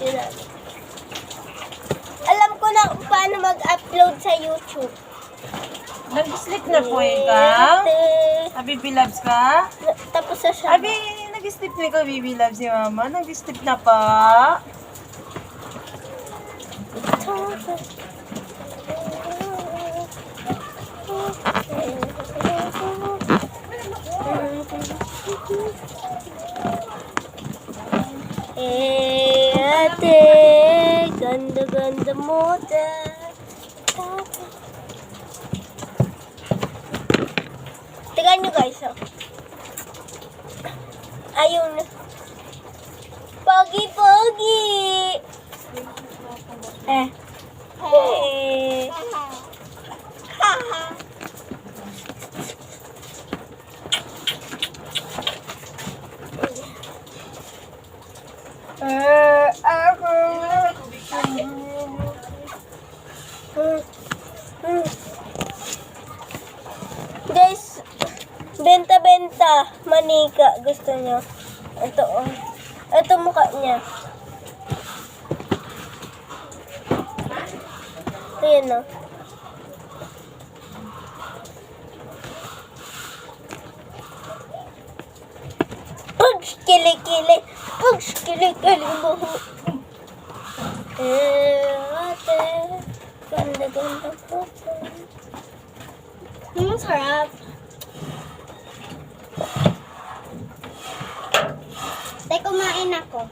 Yun. Alam ko na kung paano mag-upload sa YouTube. Nag-sleep na po ikaw? Baby loves ka? Tapos na siya. Abi, nag-sleep na ikaw, baby loves si mama. Nag-sleep na pa. Ate, ganda-ganda mo Tingnan nyo guys, oh. Ayaw na. Pogi-pogi! Guys, benta-benta, manika, gusto niyo. Ito, oh. Ito mukha niya. Ayan, oh. Pugs, kili-kili. Pugs, kili-kili mo. Ate, ganda-ganda po. Masarap. Teka, kumain ako.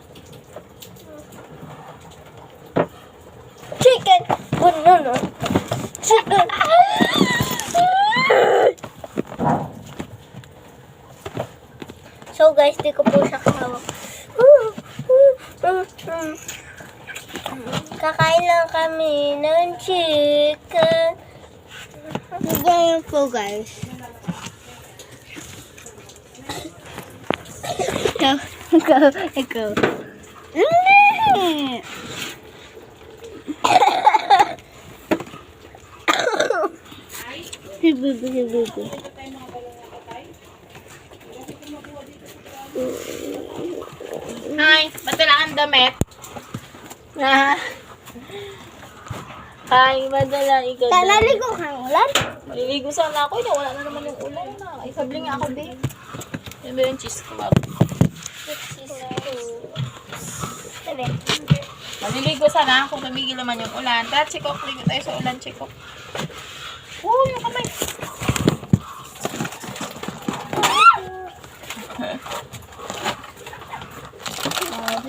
Chicken! Banana! Chicken! So guys, di ko po siya kahawak. Kakain lang kami ng chicken. Ganyan po guys. Ikaw. Si Bibi. Hi, ba't wala kang damit? Hi, madala ikaw. Talaligo kang ulan? Maliligo sana ako. Wala na naman yung ulan na. Isabling nga ako, babe. Yan ba yung cheese club? Maliligo sana kung tumigil naman yung ulan. Tara, chikok. Ligo tayo sa ulan, chikok. Yung kamay.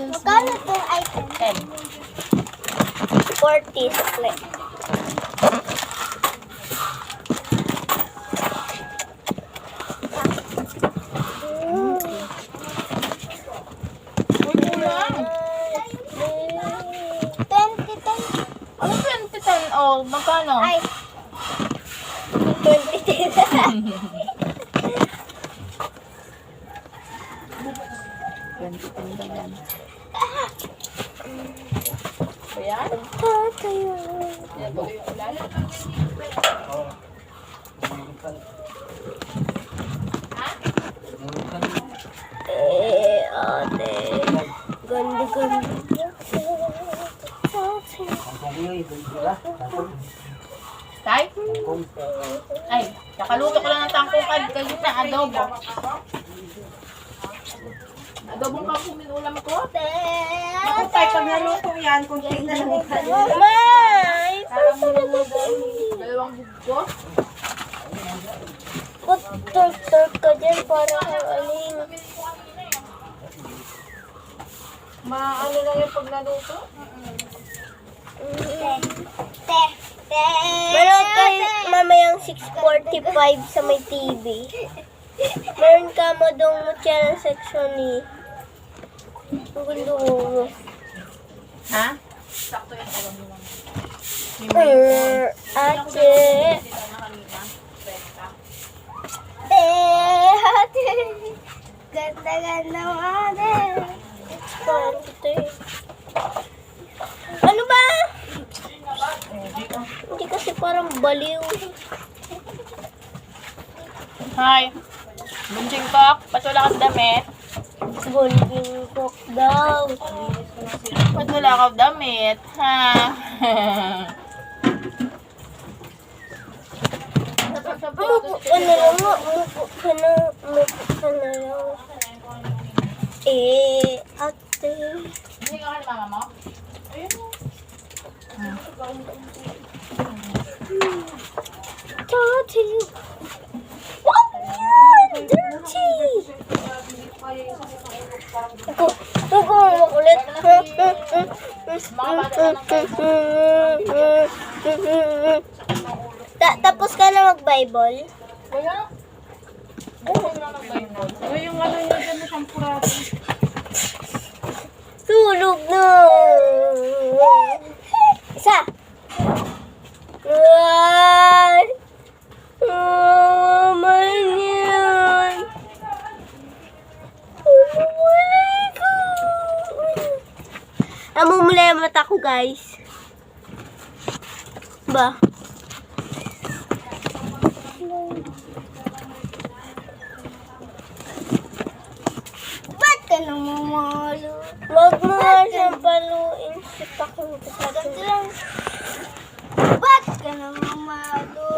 Magkano itong item? 40 split. Ano 2010? Oh, magkano? Ay, 20. 2010 ba yan? Ayan? Yan ba yung ulan? Ate. Ganda-ganda. Tay? Ay, nakaluto ko lang ng tangkukad. Kayo na, adobo. Adobong kangkong minulam ko. Ako, tay, pag naluto yan, kung kayo na lang ikayo. May! Dalawang buggo. Put-turk ka dyan para kang aling. Maano lang yung pag naluto? Meron kayo mamayang 6:45 sa may TV. Meron ka mo dong channel section ni. Ang gundo mo. Ha? Sakto yung alam mo lang. Ate. Ate. Ganda-ganda mo ate. Ano ba? Hindi kasi parang baliw. Hi. Bunching Kok, ba't wala kang damit? Golden cook daw. Ba't wala ka damit? Ha? Umupo ka na lang nga. Umupo ka na. Umupo ka na lang. Ate. Hindi ka kay mama mo? Ayun mo. Dirty. Wow! Dirty! Ako makulit. Tapos ka na mag-Bible? Wala. Oo, wala nag-Bible. Ay, yung ano yun dyan na siyang purado. Tulog na. Isa. Ay. Man yan. Umulay ko. Namumula yung mata ko, guys. Ba? Ba't ka namamalo? Huwag mo nga siyang paluin si Pakong Kasagandang. Ba't ka namamalo?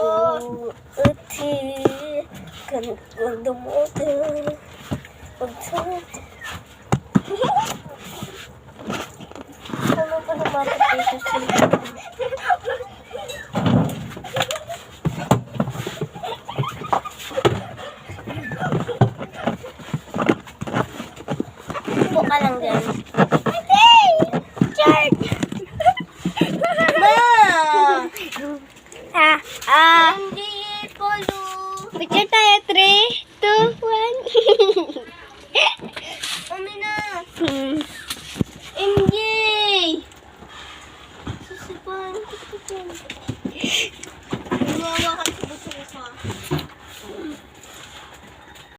Ati, magdamutin. Pagsalit. Ano pa naman ito siya? Upo ka lang dyan. Chart! Ma! Hindi ko picture tayo, 3, 2, 1. Mami na! MJ! Susipan ko ito. Gumawa ka sa buso.